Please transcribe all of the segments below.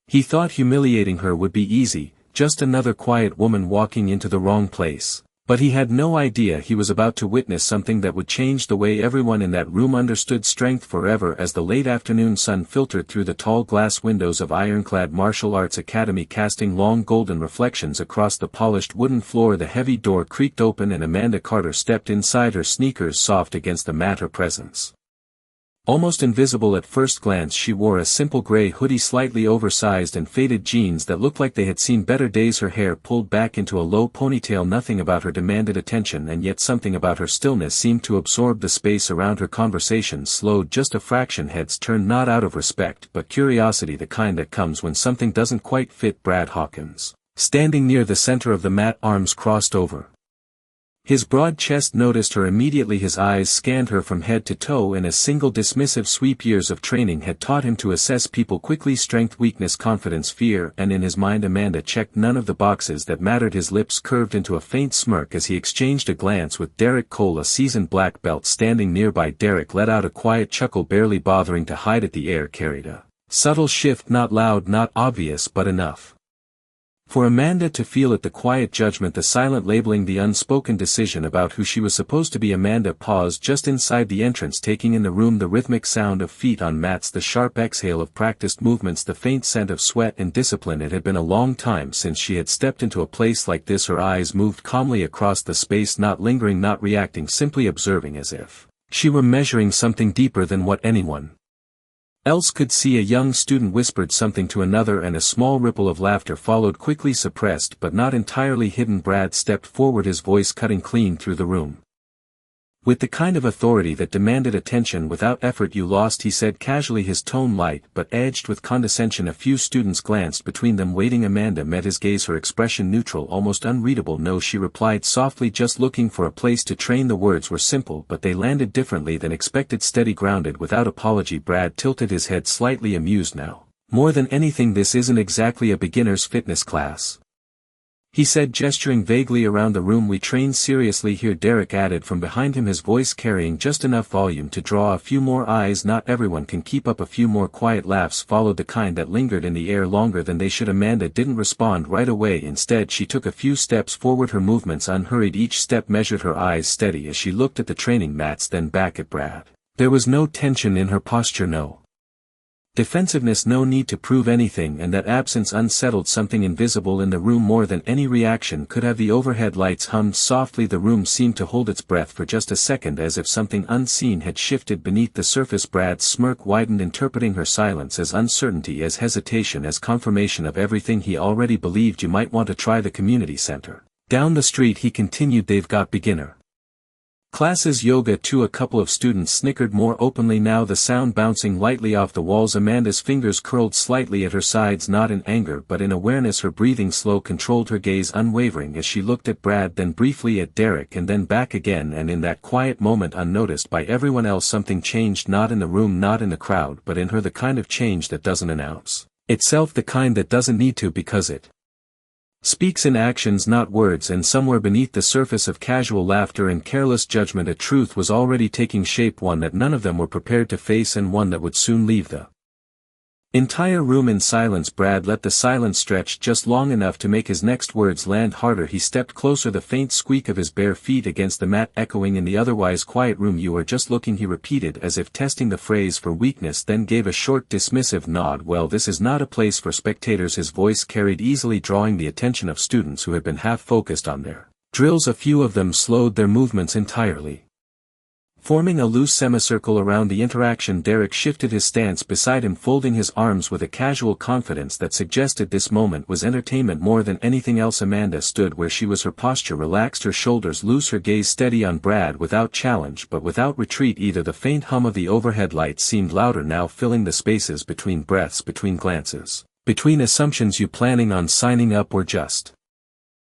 He thought humiliating her would be easy, just another quiet woman walking into the wrong place. But he had no idea he was about to witness something that would change the way everyone in that room understood strength forever. As the late afternoon sun filtered through the tall glass windows of ironclad martial arts academy, casting long golden reflections across the polished wooden floor, the heavy door creaked open and Amanda Carter stepped inside, her sneakers soft against the mat. Her presence almost invisible at first glance. She wore a simple gray hoodie, slightly oversized, and faded jeans that looked like they had seen better days. Her hair pulled back into a low ponytail. Nothing about her demanded attention, and yet something about her stillness seemed to absorb the space around her. Conversations slowed just a fraction. Heads turned, not out of respect but curiosity, the kind that comes when something doesn't quite fit. Brad Hawkins, standing near the center of the mat, arms crossed over his broad chest, noticed her immediately. His eyes scanned her from head to toe in a single dismissive sweep. Years of training had taught him to assess people quickly: strength, weakness, confidence, fear, and in his mind Amanda checked none of the boxes that mattered. His lips curved into a faint smirk as he exchanged a glance with Derek Cole, a seasoned black belt standing nearby. Derek let out a quiet chuckle, barely bothering to hide it. The air carried a subtle shift, not loud, not obvious, but enough for Amanda to feel it. The quiet judgment, the silent labeling, the unspoken decision about who she was supposed to be. Amanda paused just inside the entrance, taking in the room, the rhythmic sound of feet on mats, the sharp exhale of practiced movements, the faint scent of sweat and discipline. It had been a long time since she had stepped into a place like this. Her eyes moved calmly across the space, not lingering, not reacting, simply observing, as if she were measuring something deeper than what anyone else could see. A young student whispered something to another, and a small ripple of laughter followed, quickly suppressed but not entirely hidden. Brad stepped forward, his voice cutting clean through the room with the kind of authority that demanded attention without effort. "You lost," he said casually, his tone light but edged with condescension. A few students glanced between them, waiting. Amanda met his gaze, her expression neutral, almost unreadable. "No," she replied softly, "just looking for a place to train." The words were simple, but they landed differently than expected, steady, grounded, without apology. Brad tilted his head, slightly amused now. "More than anything, this isn't exactly a beginner's fitness class," he said, gesturing vaguely around the room. "We train seriously here," Derek added from behind him, his voice carrying just enough volume to draw a few more eyes. "Not everyone can keep up." A few more quiet laughs followed, the kind that lingered in the air longer than they should. Amanda didn't respond right away. Instead, she took a few steps forward, her movements unhurried, each step measured, her eyes steady as she looked at the training mats, then back at Brad. There was no tension in her posture, no defensiveness, no need to prove anything, and that absence unsettled something invisible in the room more than any reaction could have. The overhead lights hummed softly, the room seemed to hold its breath for just a second, as if something unseen had shifted beneath the surface. Brad's smirk widened, interpreting her silence as uncertainty, as hesitation, as confirmation of everything he already believed. "You might want to try the community center down the street," he continued. "They've got beginner classes, yoga too." A couple of students snickered more openly now, the sound bouncing lightly off the walls. Amanda's fingers curled slightly at her sides, not in anger but in awareness. Her breathing slow, controlled, her gaze unwavering as she looked at Brad, then briefly at Derek, and then back again. And in that quiet moment, unnoticed by everyone else, something changed, not in the room, not in the crowd, but in her, the kind of change that doesn't announce itself, the kind that doesn't need to, because it speaks in actions, not words. And somewhere beneath the surface of casual laughter and careless judgment, a truth was already taking shape, one that none of them were prepared to face, and one that would soon leave the entire room in silence. Brad let the silence stretch just long enough to make his next words land harder. He stepped closer, the faint squeak of his bare feet against the mat echoing in the otherwise quiet room. "You are just looking," he repeated, as if testing the phrase for weakness, then gave a short dismissive nod. "Well, this is not a place for spectators." His voice carried easily, drawing the attention of students who had been half focused on their drills. A few of them slowed their movements entirely, forming a loose semicircle around the interaction. Derek shifted his stance beside him, folding his arms with a casual confidence that suggested this moment was entertainment more than anything else. Amanda stood where she was, her posture relaxed, her shoulders loose, her gaze steady on Brad, without challenge but without retreat either. The faint hum of the overhead lights seemed louder now, filling the spaces between breaths, between glances, between assumptions. "You planning on signing up or just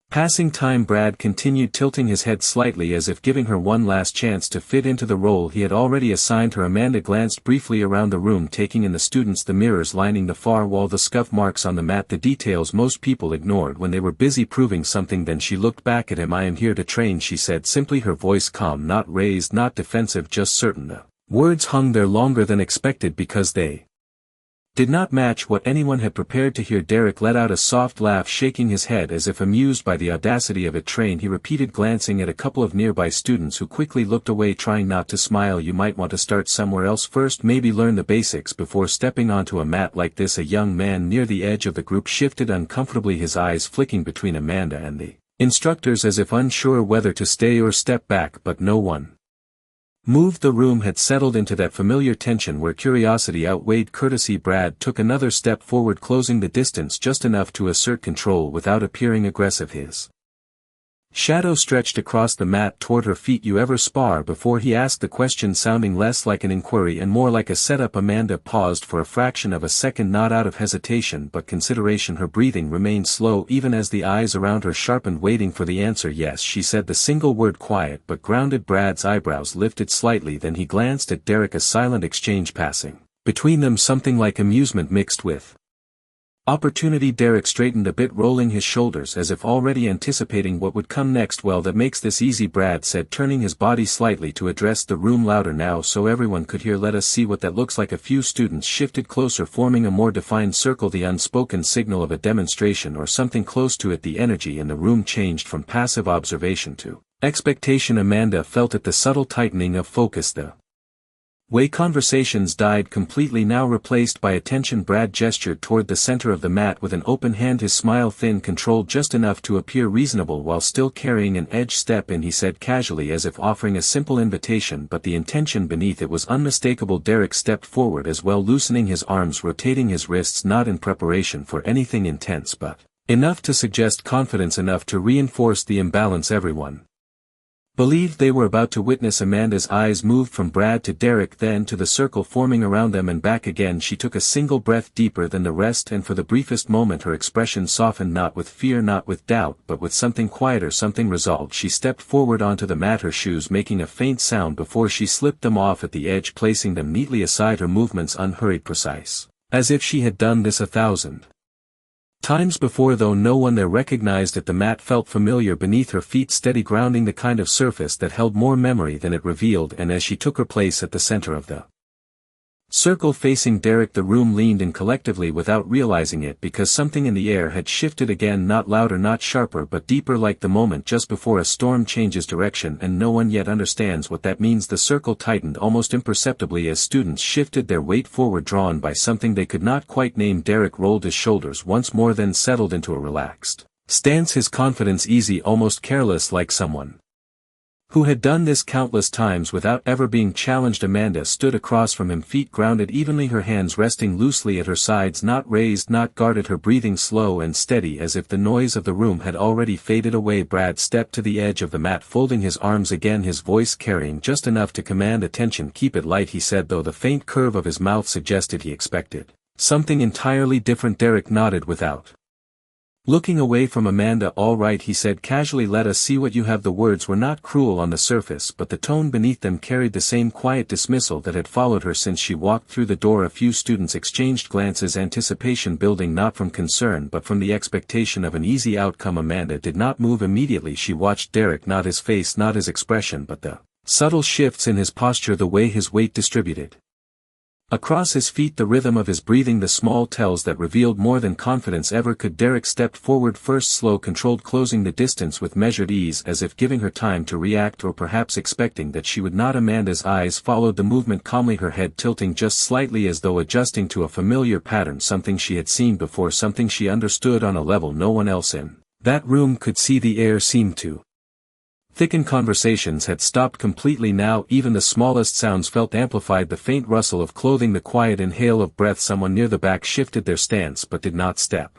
passing time?" Brad continued, tilting his head slightly as if giving her one last chance to fit into the role he had already assigned her. Amanda glanced briefly around the room, taking in the students, the mirrors lining the far wall, the scuff marks on the mat, the details most people ignored when they were busy proving something. Then she looked back at him. "I am here to train," she said simply, her voice calm, not raised, not defensive, just certain. The words hung there longer than expected because they did not match what anyone had prepared to hear. Derek let out a soft laugh, shaking his head as if amused by the audacity of it. Train, he repeated, glancing at a couple of nearby students who quickly looked away, trying not to smile. You might want to start somewhere else first, maybe learn the basics before stepping onto a mat like this. A young man near the edge of the group shifted uncomfortably, his eyes flicking between Amanda and the instructors as if unsure whether to stay or step back, but no one moved. The room had settled into that familiar tension where curiosity outweighed courtesy. Brad took another step forward, closing the distance just enough to assert control without appearing aggressive. His shadow stretched across the mat toward her feet. You ever spar before? He asked, the question sounding less like an inquiry and more like a setup. Amanda paused for a fraction of a second, not out of hesitation but consideration. Her breathing remained slow even as the eyes around her sharpened, waiting for the answer. Yes, she said, the single word, quiet but grounded. Brad's eyebrows lifted slightly, then he glanced at Derek, a silent exchange passing between them, something like amusement mixed with opportunity. Derek straightened a bit, rolling his shoulders as if already anticipating what would come next. Well, that makes this easy, Brad said, turning his body slightly to address the room louder now so everyone could hear. Let us see what that looks like. A few students shifted closer, forming a more defined circle, the unspoken signal of a demonstration or something close to it. The energy in the room changed from passive observation to expectation. Amanda felt it, the subtle tightening of focus, the way conversations died completely, now replaced by attention. Brad gestured toward the center of the mat with an open hand, his smile thin, controlled, just enough to appear reasonable while still carrying an edge. Step in, he said casually, as if offering a simple invitation, but the intention beneath it was unmistakable. Derek stepped forward as well, loosening his arms, rotating his wrists, not in preparation for anything intense but enough to suggest confidence, enough to reinforce the imbalance everyone believed they were about to witness. Amanda's eyes moved from Brad to Derek, then to the circle forming around them and back again. She took a single breath deeper than the rest, and for the briefest moment her expression softened, not with fear, not with doubt, but with something quieter, something resolved. She stepped forward onto the mat, her shoes making a faint sound before she slipped them off at the edge, placing them neatly aside, her movements unhurried, precise, as if she had done this 1,000 times before. Though no one there recognized it, the mat felt familiar beneath her feet, steady grounding, the kind of surface that held more memory than it revealed. And as she took her place at the center of the circle facing Derek, the room leaned in collectively without realizing it, because something in the air had shifted again, not louder, not sharper, but deeper, like the moment just before a storm changes direction and no one yet understands what that means. The circle tightened almost imperceptibly as students shifted their weight forward, drawn by something they could not quite name. Derek rolled his shoulders once more, then settled into a relaxed stance, his confidence easy, almost careless, like someone who had done this countless times without ever being challenged. Amanda stood across from him, feet grounded evenly, her hands resting loosely at her sides, not raised, not guarded, her breathing slow and steady as if the noise of the room had already faded away. Brad stepped to the edge of the mat, folding his arms again, his voice carrying just enough to command attention. Keep it light, he said, though the faint curve of his mouth suggested he expected something entirely different. Derek nodded without looking away from Amanda. All right, he said casually, let us see what you have. The words were not cruel on the surface, but the tone beneath them carried the same quiet dismissal that had followed her since she walked through the door. A few students exchanged glances, anticipation building, not from concern but from the expectation of an easy outcome. Amanda did not move immediately. She watched Derek, not his face, not his expression, but the subtle shifts in his posture, the way his weight distributed across his feet, the rhythm of his breathing, the small tells that revealed more than confidence ever could. Derek stepped forward first, slow, controlled, closing the distance with measured ease, as if giving her time to react or perhaps expecting that she would not. Amanda's eyes followed the movement calmly, her head tilting just slightly as though adjusting to a familiar pattern, something she had seen before, something she understood on a level no one else in that room could see. The air seemed to thicken. Conversations had stopped completely now, even the smallest sounds felt amplified, the faint rustle of clothing, the quiet inhale of breath. Someone near the back shifted their stance but did not step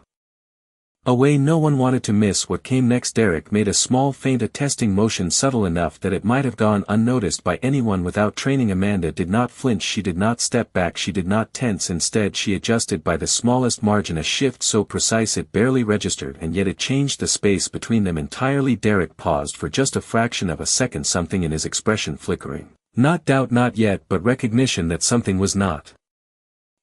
away. No one wanted to miss what came next. Derek made a small feint, a testing motion subtle enough that it might have gone unnoticed by anyone without training. Amanda did not flinch, she did not step back, she did not tense. Instead she adjusted by the smallest margin, a shift so precise it barely registered, and yet it changed the space between them entirely. Derek paused for just a fraction of a second, something in his expression flickering. Not doubt, not yet, but recognition that something was not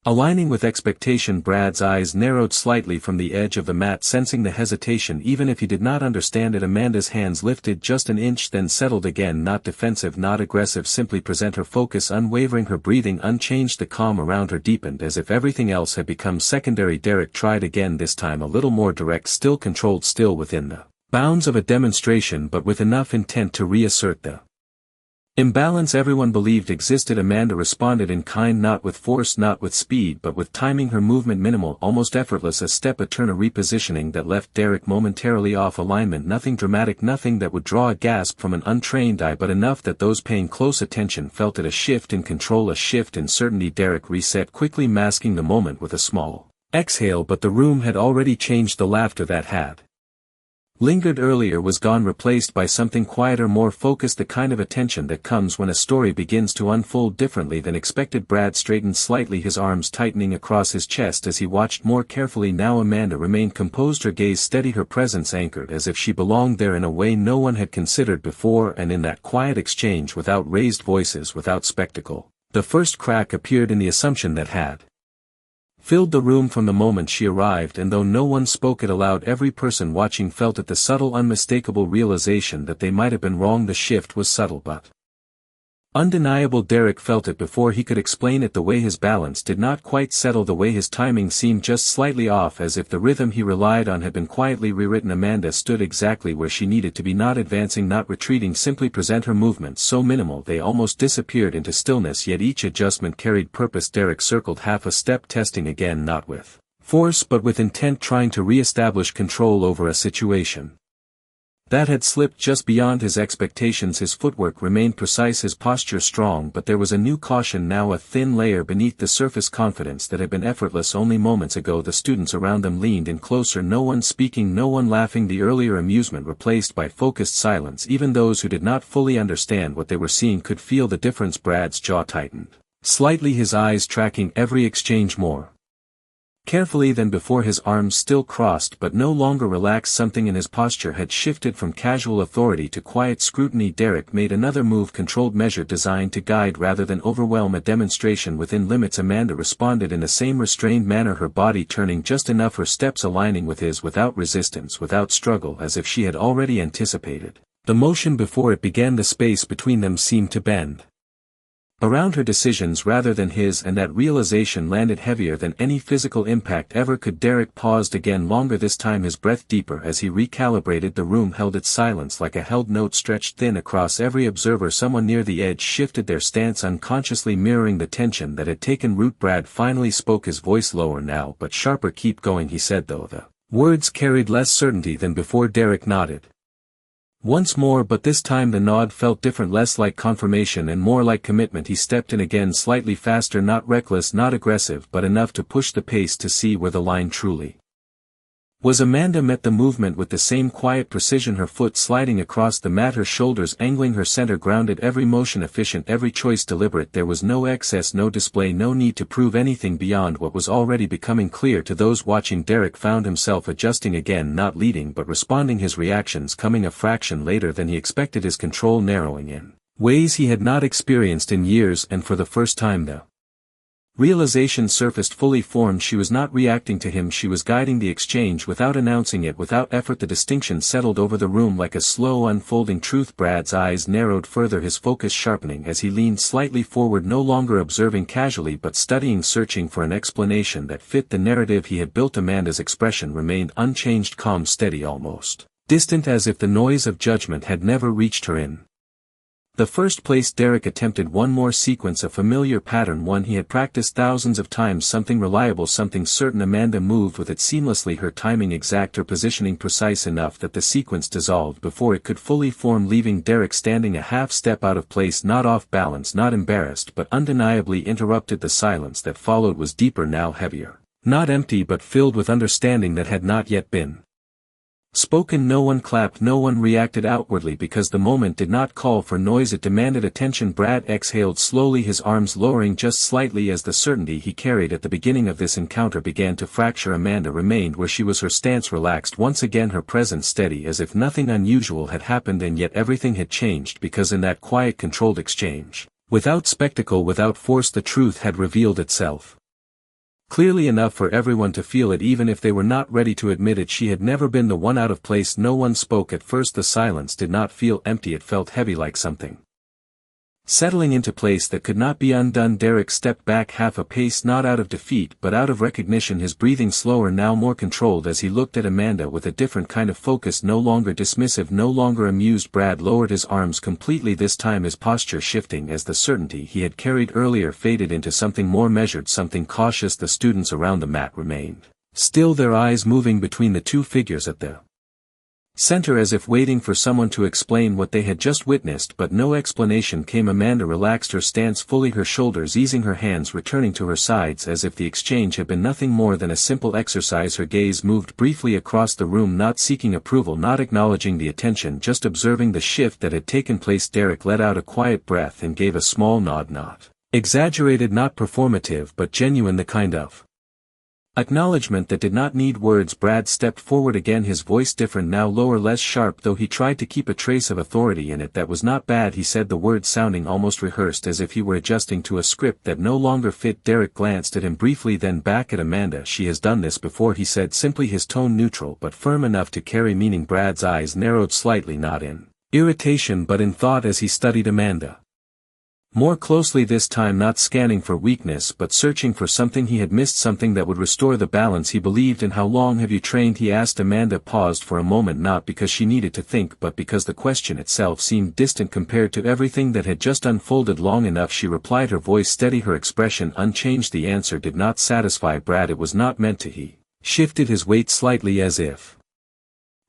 Aligning with expectation, Brad's eyes narrowed slightly from the edge of the mat, sensing the hesitation even if he did not understand it. Amanda's hands lifted just an inch, then settled again, not defensive, not aggressive, simply present, her focus unwavering, her breathing unchanged. The calm around her deepened as if everything else had become secondary. Derek tried again, this time a little more direct, still controlled, still within the bounds of a demonstration, but with enough intent to reassert the imbalance everyone believed existed. Amanda responded in kind, not with force, not with speed, but with timing, her movement minimal, almost effortless, a step, a turn, a repositioning that left Derek momentarily off alignment. Nothing dramatic, nothing that would draw a gasp from an untrained eye, but enough that those paying close attention felt it. A shift in control, a shift in certainty. Derek reset quickly, masking the moment with a small exhale, but the room had already changed. The laughter that had lingered earlier was gone, replaced by something quieter, more focused, the kind of attention that comes when a story begins to unfold differently than expected. Brad straightened slightly, his arms tightening across his chest as he watched more carefully. Now Amanda remained composed, her gaze steady, her presence anchored, as if she belonged there in a way no one had considered before. And in that quiet exchange, without raised voices, without spectacle, the first crack appeared in the assumption that had filled the room from the moment she arrived, and though no one spoke it aloud, every person watching felt it, the subtle, unmistakable realization that they might have been wrong. The shift was subtle but undeniable. Derek felt it before he could explain it, the way his balance did not quite settle, the way his timing seemed just slightly off, as if the rhythm he relied on had been quietly rewritten. Amanda stood exactly where she needed to be, not advancing, not retreating, simply present, her movements so minimal they almost disappeared into stillness, yet each adjustment carried purpose. Derek circled half a step, testing again, not with force but with intent, trying to re-establish control over a situation that had slipped just beyond his expectations. His footwork remained precise, his posture strong, but there was a new caution now, a thin layer beneath the surface confidence that had been effortless only moments ago. The students around them leaned in closer, no one speaking, no one laughing, the earlier amusement replaced by focused silence. Even those who did not fully understand what they were seeing could feel the difference. Brad's jaw tightened slightly, his eyes tracking every exchange more carefully than before, his arms still crossed but no longer relaxed. Something in his posture had shifted from casual authority to quiet scrutiny. Derek made another move, controlled, measured, designed to guide rather than overwhelm, a demonstration within limits. Amanda responded in the same restrained manner, her body turning just enough, her steps aligning with his, without resistance, without struggle, as if she had already anticipated the motion before it began. The space between them seemed to bend around her decisions rather than his, and that realization landed heavier than any physical impact ever could. Derek paused again, longer this time, his breath deeper as he recalibrated. The room held its silence like a held note, stretched thin across every observer. Someone near the edge shifted their stance, unconsciously mirroring the tension that had taken root. Brad finally spoke, his voice lower now but sharper. "Keep going," he said, though the words carried less certainty than before. Derek nodded once more, but this time the nod felt different, less like confirmation and more like commitment. He stepped in again, slightly faster, not reckless, not aggressive, but enough to push the pace, to see where the line truly was. Amanda met the movement with the same quiet precision, her foot sliding across the mat, her shoulders angling, her center grounded, every motion efficient, every choice deliberate. There was no excess, no display, no need to prove anything beyond what was already becoming clear to those watching. Derek found himself adjusting again, not leading but responding, his reactions coming a fraction later than he expected, his control narrowing in ways he had not experienced in years, and for the first time the realization surfaced fully formed. She was not reacting to him, she was guiding the exchange without announcing it, without effort. The distinction settled over the room like a slow unfolding truth. Brad's eyes narrowed further, his focus sharpening as he leaned slightly forward, no longer observing casually but studying, searching for an explanation that fit the narrative he had built. Amanda's expression remained unchanged, calm, steady, almost distant, as if the noise of judgment had never reached her in the first place. Derek attempted one more sequence, a familiar pattern, one he had practiced thousands of times, something reliable, something certain. Amanda moved with it seamlessly, her timing exact, her positioning precise enough that the sequence dissolved before it could fully form, leaving Derek standing a half step out of place, not off balance, not embarrassed, but undeniably interrupted. The silence that followed was deeper now, heavier, not empty but filled with understanding that had not yet been spoken. No one clapped, no one reacted outwardly, because the moment did not call for noise, it demanded attention. Brad exhaled slowly, his arms lowering just slightly as the certainty he carried at the beginning of this encounter began to fracture. Amanda remained where she was, her stance relaxed once again, her presence steady, as if nothing unusual had happened, and yet everything had changed, because in that quiet, controlled exchange, without spectacle, without force, the truth had revealed itself. Clearly enough for everyone to feel it even if they were not ready to admit it. She had never been the one out of place. No one spoke at first. The silence did not feel empty, it felt heavy, like something settling into place that could not be undone. Derek stepped back half a pace, not out of defeat but out of recognition, his breathing slower, now more controlled as he looked at Amanda with a different kind of focus, no longer dismissive, no longer amused. Brad lowered his arms completely, this time his posture shifting as the certainty he had carried earlier faded into something more measured, something cautious. The students around the mat remained still, their eyes moving between the two figures at the center as if waiting for someone to explain what they had just witnessed, but no explanation came. Amanda relaxed her stance fully, her shoulders easing, her hands returning to her sides as if the exchange had been nothing more than a simple exercise. Her gaze moved briefly across the room, not seeking approval, not acknowledging the attention, just observing the shift that had taken place. Derek let out a quiet breath and gave a small nod, not exaggerated, not performative, but genuine, the kind of acknowledgement that did not need words. Brad stepped forward again, his voice different now, lower, less sharp, though he tried to keep a trace of authority in it. That was not bad, he said, the words sounding almost rehearsed, as if he were adjusting to a script that no longer fit. Derek glanced at him briefly, then back at Amanda. She has done this before, he said simply, his tone neutral but firm enough to carry meaning. Brad's eyes narrowed slightly, not in irritation but in thought, as he studied Amanda more closely, this time not scanning for weakness but searching for something he had missed, something that would restore the balance he believed in. How long have you trained, he asked. Amanda paused for a moment, not because she needed to think but because the question itself seemed distant compared to everything that had just unfolded. Long enough, she replied, her voice steady, her expression unchanged. The answer did not satisfy Brad, it was not meant to. He shifted his weight slightly as if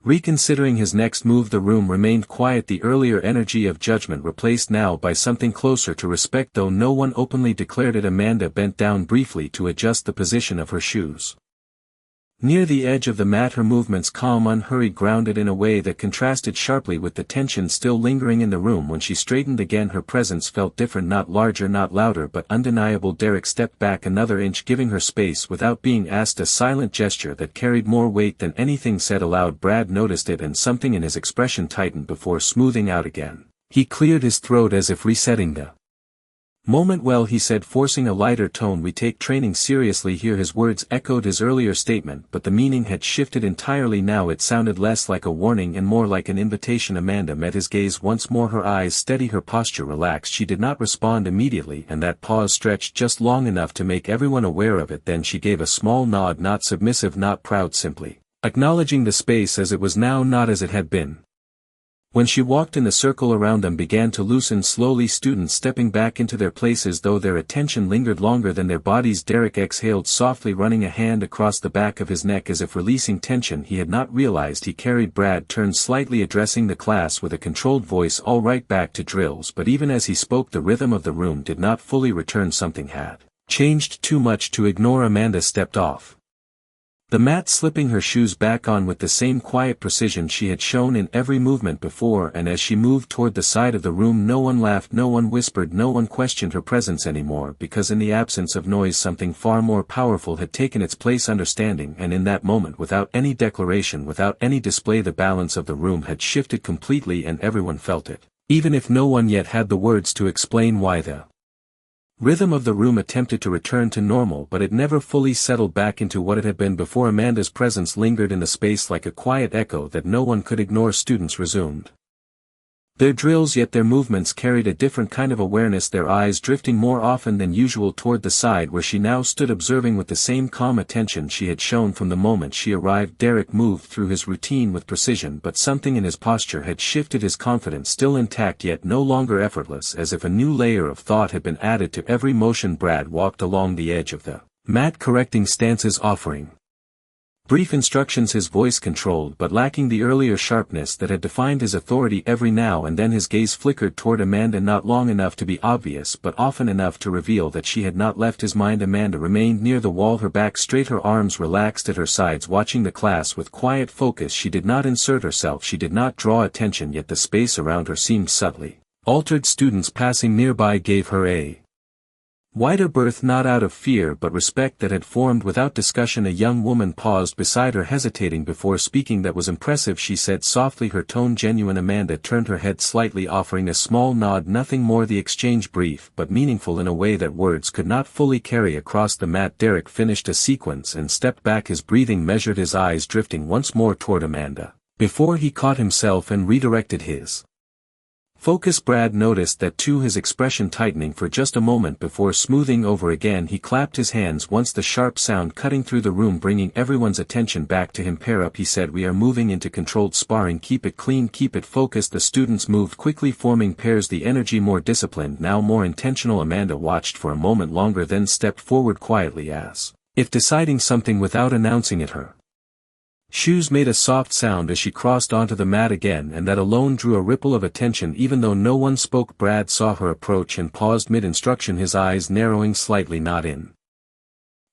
reconsidering his next move. The room remained quiet, the earlier energy of judgment replaced now by something closer to respect, though no one openly declared it. Amanda bent down briefly to adjust the position of her shoes near the edge of the mat, her movements calm, unhurried, grounded in a way that contrasted sharply with the tension still lingering in the room. When she straightened again, her presence felt different, not larger, not louder, but undeniable. Derek stepped back another inch, giving her space without being asked, a silent gesture that carried more weight than anything said aloud. Brad noticed it, and something in his expression tightened before smoothing out again. He cleared his throat as if resetting the moment. Well, he said, forcing a lighter tone, we take training seriously here. His words echoed his earlier statement, but the meaning had shifted entirely now. It sounded less like a warning and more like an invitation. Amanda met his gaze once more, her eyes steady, her posture relaxed. She did not respond immediately, and that pause stretched just long enough to make everyone aware of it. Then she gave a small nod, not submissive, not proud, simply acknowledging the space as it was now, not as it had been. When she walked in, the circle around them began to loosen slowly, students stepping back into their places, though their attention lingered longer than their bodies. Derek exhaled softly, running a hand across the back of his neck as if releasing tension he had not realized he carried. Brad turned slightly, addressing the class with a controlled voice, all right, back to drills. But even as he spoke, the rhythm of the room did not fully return. Something had changed too much to ignore. Amanda stepped off the mat, slipping her shoes back on with the same quiet precision she had shown in every movement before, and as she moved toward the side of the room, no one laughed, no one whispered, no one questioned her presence anymore, because in the absence of noise something far more powerful had taken its place, understanding. And in that moment, without any declaration, without any display, the balance of the room had shifted completely, and everyone felt it, even if no one yet had the words to explain why. The rhythm of the room attempted to return to normal, but it never fully settled back into what it had been before. Amanda's presence lingered in the space like a quiet echo that no one could ignore. Students resumed their drills, yet their movements carried a different kind of awareness, their eyes drifting more often than usual toward the side where she now stood, observing with the same calm attention she had shown from the moment she arrived. Derek moved through his routine with precision, but something in his posture had shifted, his confidence still intact yet no longer effortless, as if a new layer of thought had been added to every motion. Brad walked along the edge of the mat, correcting stances, offering brief instructions, his voice controlled but lacking the earlier sharpness that had defined his authority. Every now and then his gaze flickered toward Amanda, not long enough to be obvious but often enough to reveal that she had not left his mind. Amanda remained near the wall, her back straight, her arms relaxed at her sides, watching the class with quiet focus. She did not insert herself, she did not draw attention, yet the space around her seemed subtly altered. Students passing nearby gave her a Wider berth not out of fear but respect that had formed without discussion. A young woman paused beside her, hesitating before speaking. That was impressive, she said softly, her tone genuine. Amanda turned her head slightly, offering a small nod. Nothing more, the exchange brief but meaningful in a way that words could not fully carry. Across the mat Derek finished a sequence and stepped back, his breathing measured, his eyes drifting once more toward Amanda, before he caught himself and redirected his focus. Brad noticed that too, his expression tightening for just a moment before smoothing over again. He clapped his hands once, the sharp sound cutting through the room, bringing everyone's attention back to him. Pair up, he said, we are moving into controlled sparring. Keep it clean, keep it focused. The students moved quickly, forming pairs, the energy more disciplined now, more intentional. Amanda watched for a moment longer, then stepped forward quietly, as if deciding something without announcing it. Her shoes made a soft sound as she crossed onto the mat again, and that alone drew a ripple of attention. Even though no one spoke, Brad saw her approach and paused mid-instruction, his eyes narrowing slightly, not in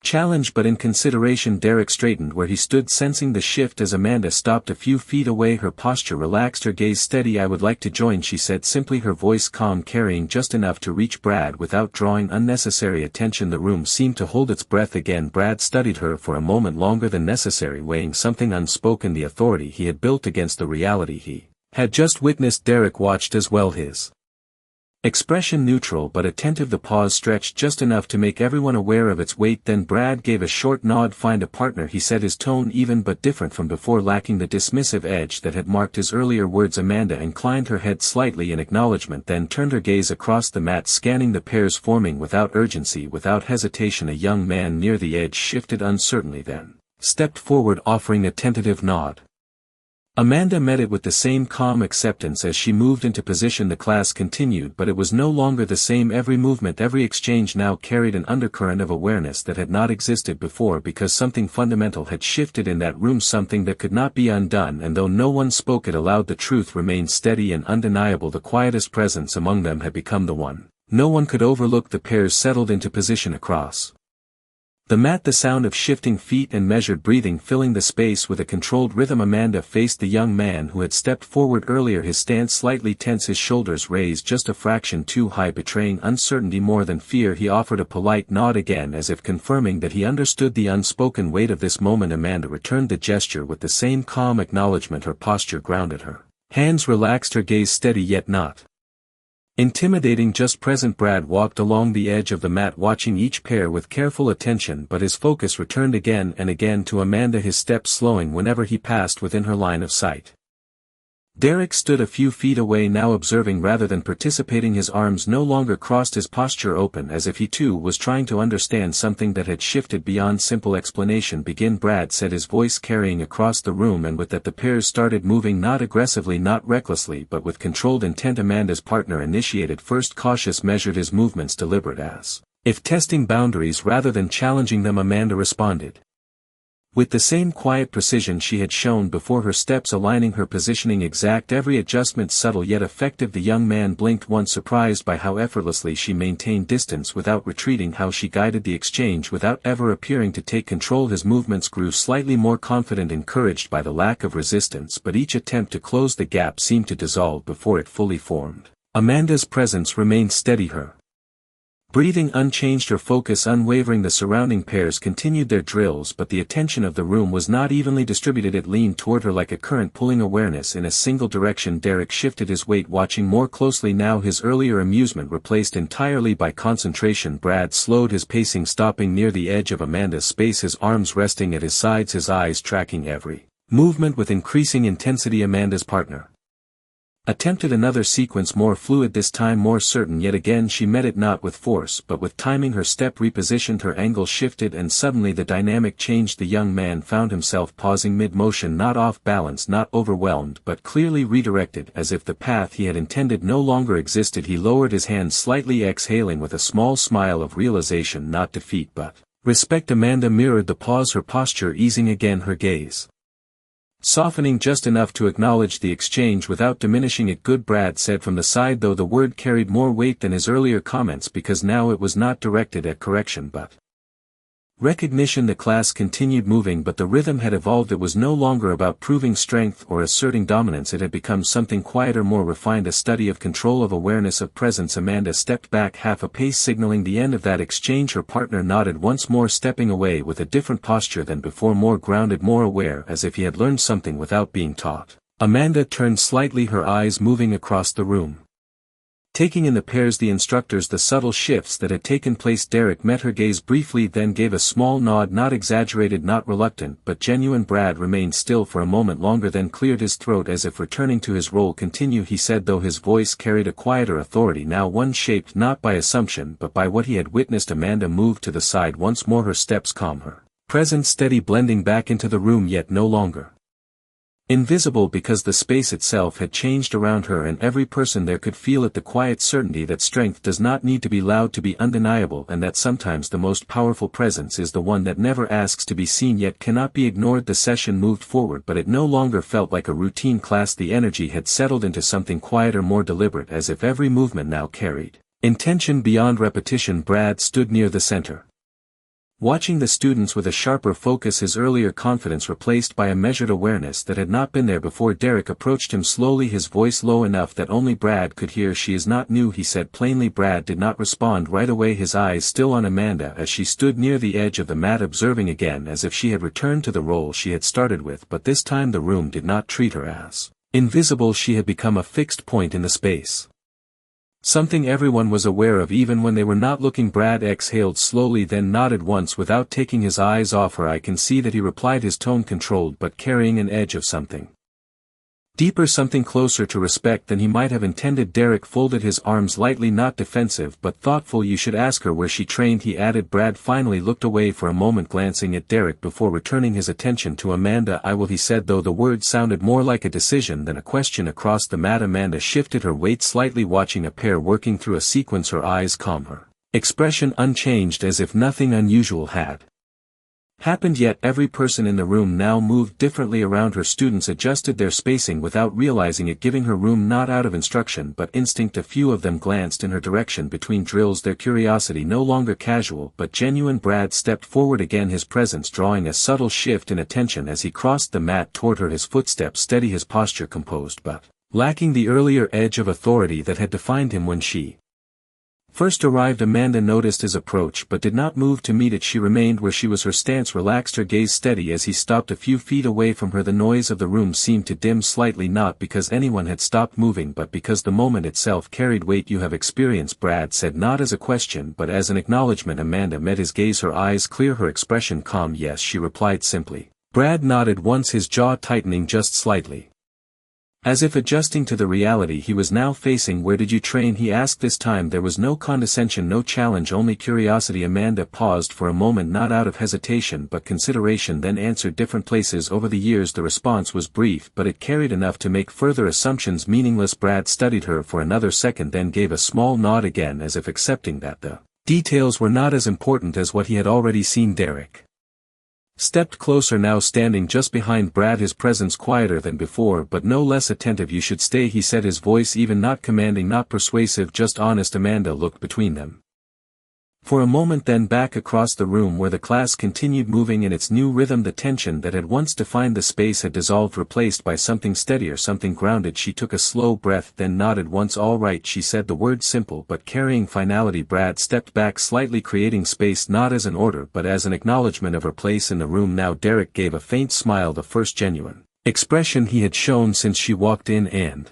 challenge but in consideration. Derek straightened where he stood, sensing the shift as Amanda stopped a few feet away, her posture relaxed, her gaze steady. I would like to join, she said simply, her voice calm, carrying just enough to reach Brad without drawing unnecessary attention. The room seemed to hold its breath again. Brad studied her for a moment longer than necessary, weighing something unspoken, the authority he had built against the reality he had just witnessed. Derek watched as well, his expression neutral but attentive, the pause stretched just enough to make everyone aware of its weight. Then Brad gave a short nod. Find a partner, he said, his tone even but different from before, lacking the dismissive edge that had marked his earlier words. Amanda inclined her head slightly in acknowledgement, then turned her gaze across the mat, scanning the pairs forming without urgency, without hesitation. A young man near the edge shifted uncertainly, then stepped forward, offering a tentative nod. Amanda met it with the same calm acceptance as she moved into position. The class continued, but it was no longer the same. Every movement, every exchange now carried an undercurrent of awareness that had not existed before, because something fundamental had shifted in that room, something that could not be undone, and though no one spoke it aloud, the truth remained steady and undeniable. The quietest presence among them had become the one no one could overlook. The pairs settled into position across the mat, the sound of shifting feet and measured breathing filling the space with a controlled rhythm. Amanda faced the young man who had stepped forward earlier, his stance slightly tense, his shoulders raised just a fraction too high, betraying uncertainty more than fear. He offered a polite nod again, as if confirming that he understood the unspoken weight of this moment. Amanda returned the gesture with the same calm acknowledgement, her posture grounded, her hands relaxed, her gaze steady yet not intimidating, just present. Brad walked along the edge of the mat, watching each pair with careful attention, but his focus returned again and again to Amanda, his steps slowing whenever he passed within her line of sight. Derek stood a few feet away now, observing rather than participating, his arms no longer crossed, his posture open, as if he too was trying to understand something that had shifted beyond simple explanation. Begin, Brad said, his voice carrying across the room, and with that the pairs started moving, not aggressively, not recklessly, but with controlled intent. Amanda's partner initiated first, cautious, measured, his movements deliberate, as if testing boundaries rather than challenging them. Amanda responded with the same quiet precision she had shown before, her steps aligning, her positioning exact, every adjustment subtle yet effective. The young man blinked once, surprised by how effortlessly she maintained distance without retreating, how she guided the exchange without ever appearing to take control. His movements grew slightly more confident, encouraged by the lack of resistance, but each attempt to close the gap seemed to dissolve before it fully formed. Amanda's presence remained steady, her breathing unchanged, her focus unwavering. The surrounding pairs continued their drills, but the attention of the room was not evenly distributed. It leaned toward her like a current, pulling awareness in a single direction. Derek shifted his weight, watching more closely now, his earlier amusement replaced entirely by concentration. Brad slowed his pacing, stopping near the edge of Amanda's space, his arms resting at his sides, his eyes tracking every movement with increasing intensity. Amanda's partner attempted another sequence, more fluid this time, more certain. Yet again she met it not with force but with timing. Her step repositioned, her angle shifted, and suddenly the dynamic changed. The young man found himself pausing mid-motion, not off balance, not overwhelmed, but clearly redirected, as if the path he had intended no longer existed. He lowered his hand slightly, exhaling with a small smile of realization, not defeat but respect. Amanda mirrored the pause, her posture easing again, her gaze softening just enough to acknowledge the exchange without diminishing it. Good, Brad said from the side, though the word carried more weight than his earlier comments, because now it was not directed at correction but Recognition. The class continued moving, but the rhythm had evolved. It was no longer about proving strength or asserting dominance. It had become something quieter, more refined, a study of control, of awareness, of presence. Amanda stepped back half a pace, signaling the end of that exchange. Her partner nodded once more, stepping away with a different posture than before, more grounded, more aware, as if he had learned something without being taught. Amanda turned slightly, her eyes moving across the room, taking in the pairs, the instructors, the subtle shifts that had taken place. Derek met her gaze briefly, then gave a small nod, not exaggerated, not reluctant, but genuine. Brad remained still for a moment longer, then cleared his throat as if returning to his role. Continue, he said, though his voice carried a quieter authority, now one shaped not by assumption but by what he had witnessed. Amanda moved to the side once more, her steps calm, her presence steady, blending back into the room, yet no longer invisible, because the space itself had changed around her, and every person there could feel it, the quiet certainty that strength does not need to be loud to be undeniable, and that sometimes the most powerful presence is the one that never asks to be seen yet cannot be ignored. The session moved forward, but it no longer felt like a routine class. The energy had settled into something quieter, more deliberate, as if every movement now carried intention beyond repetition. Brad stood near the center, watching the students with a sharper focus, his earlier confidence replaced by a measured awareness that had not been there before. Derek approached him slowly, his voice low enough that only Brad could hear. "She is not new," he said plainly. Brad did not respond right away, his eyes still on Amanda as she stood near the edge of the mat, observing again, as if she had returned to the role she had started with. But this time the room did not treat her as invisible. She had become a fixed point in the space, something everyone was aware of even when they were not looking. Brad exhaled slowly, then nodded once without taking his eyes off her. "I can see that," he replied, his tone controlled but carrying an edge of something deeper, something closer to respect than he might have intended. Derek folded his arms lightly, not defensive but thoughtful. "You should ask her where she trained," he added. Brad finally looked away for a moment, glancing at Derek before returning his attention to Amanda. "I will," he said, though the words sounded more like a decision than a question. Across the mat Amanda shifted her weight slightly, watching a pair working through a sequence, her eyes calm, her expression unchanged, as if nothing unusual had happened yet. Every person in the room now moved differently around her. Students adjusted their spacing without realizing it, giving her room not out of instruction but instinct. A few of them glanced in her direction between drills, their curiosity no longer casual but genuine. Brad stepped forward again, his presence drawing a subtle shift in attention as he crossed the mat toward her, his footsteps steady, his posture composed but lacking the earlier edge of authority that had defined him when she first arrived. Amanda noticed his approach but did not move to meet it. She remained where she was, her stance relaxed, her gaze steady as he stopped a few feet away from her. The noise of the room seemed to dim slightly, not because anyone had stopped moving but because the moment itself carried weight. "You have experience," Brad said, not as a question but as an acknowledgement. Amanda met his gaze, her eyes clear, her expression calm. "Yes," she replied simply. Brad nodded once, his jaw tightening just slightly, as if adjusting to the reality he was now facing. "Where did you train?" he asked. This time there was no condescension, no challenge, only curiosity. Amanda paused for a moment, not out of hesitation but consideration, then answered, "Different places over the years." The response was brief but it carried enough to make further assumptions meaningless. Brad studied her for another second, then gave a small nod again, as if accepting that the details were not as important as what he had already seen. Derek stepped closer, now standing just behind Brad, his presence quieter than before but no less attentive. "You should stay," he said, his voice even, not commanding, not persuasive, just honest. Amanda looked between them for a moment, then back across the room where the class continued moving in its new rhythm. The tension that had once defined the space had dissolved, replaced by something steadier, something grounded. She took a slow breath, then nodded once. "All right," she said, the word simple but carrying finality. Brad stepped back slightly, creating space not as an order but as an acknowledgement of her place in the room now. Derek gave a faint smile, the first genuine expression he had shown since she walked in, and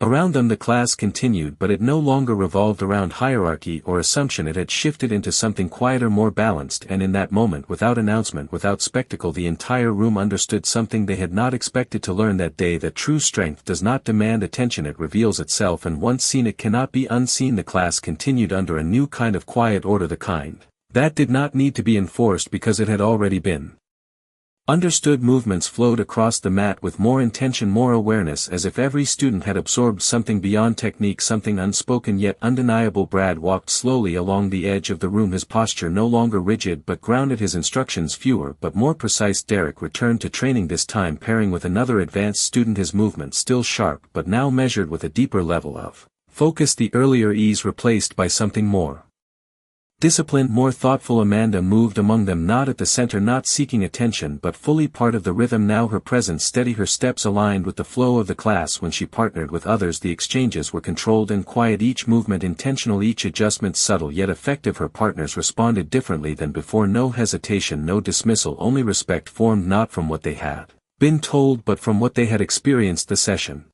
around them the class continued, but it no longer revolved around hierarchy or assumption. It had shifted into something quieter, more balanced, and in that moment, without announcement, without spectacle, the entire room understood something they had not expected to learn that day: that true strength does not demand attention, it reveals itself, and once seen it cannot be unseen. The class continued under a new kind of quiet order, the kind that did not need to be enforced because it had already been understood. Movements flowed across the mat with more intention, more awareness, as if every student had absorbed something beyond technique, something unspoken yet undeniable. Brad walked slowly along the edge of the room, his posture no longer rigid but grounded, his instructions fewer but more precise. Derek returned to training, this time pairing with another advanced student, his movements still sharp but now measured with a deeper level of focus, the earlier ease replaced by something more Disciplined, more thoughtful Amanda moved among them, not at the center, not seeking attention but fully part of the rhythm. Now her presence steady, her steps aligned with the flow of the class. When she partnered with others the exchanges were controlled and quiet, each movement intentional, each adjustment subtle yet effective. Her partners responded differently than before, no hesitation, no dismissal, only respect formed not from what they had been told but from what they had experienced. The session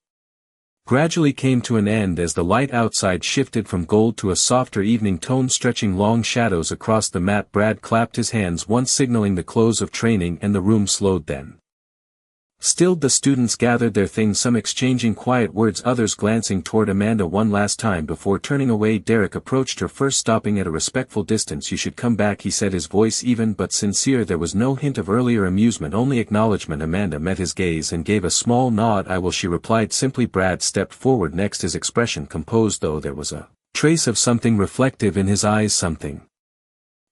gradually came to an end as the light outside shifted from gold to a softer evening tone, stretching long shadows across the mat. Brad clapped his hands once, signaling the close of training, and the room slowed. Then stilled. The students gathered their things, some exchanging quiet words, others glancing toward Amanda one last time before turning away. Derek approached her first, stopping at a respectful distance. "You should come back," he said, his voice even but sincere. There was no hint of earlier amusement, only acknowledgement. Amanda met his gaze and gave a small nod. "I will," she replied simply. Brad stepped forward next, his expression composed, though there was a trace of something reflective in his eyes, something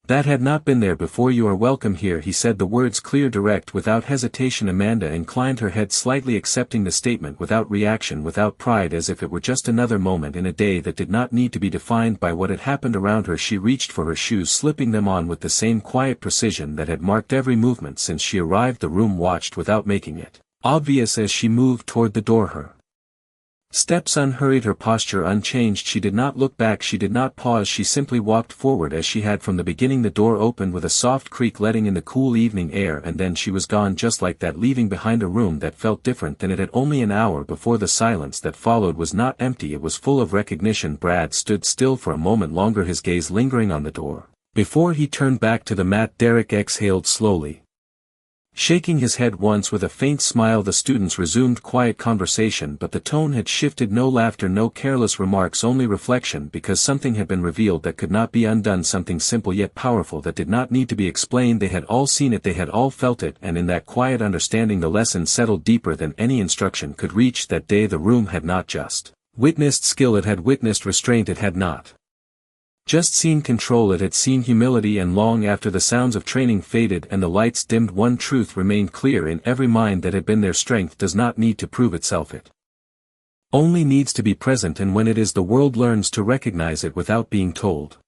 that had not been there before. "You are welcome here," he said, the words clear, direct, without hesitation. Amanda inclined her head slightly, accepting the statement without reaction, without pride, as if it were just another moment in a day that did not need to be defined by what had happened around her. She reached for her shoes, slipping them on with the same quiet precision that had marked every movement since she arrived. The room watched without making it obvious as she moved toward the door, her steps unhurried, her posture unchanged. She did not look back, she did not pause, she simply walked forward as she had from the beginning. The door opened with a soft creak, letting in the cool evening air, and then she was gone just like that, leaving behind a room that felt different than it had only an hour before. The silence that followed was not empty, it was full of recognition. Brad stood still for a moment longer, his gaze lingering on the door. Before he turned back to the mat, Derek exhaled slowly, shaking his head once with a faint smile. The students resumed quiet conversation, but the tone had shifted. No laughter, no careless remarks, only reflection, because something had been revealed that could not be undone, something simple yet powerful that did not need to be explained. They had all seen it, they had all felt it, and in that quiet understanding the lesson settled deeper than any instruction could reach. That day the room had not just witnessed skill, it had witnessed restraint. It had not just seen control, it had seen humility. And long after the sounds of training faded and the lights dimmed, one truth remained clear in every mind that had been there: strength does not need to prove itself, it only needs to be present, and when it is, the world learns to recognize it without being told.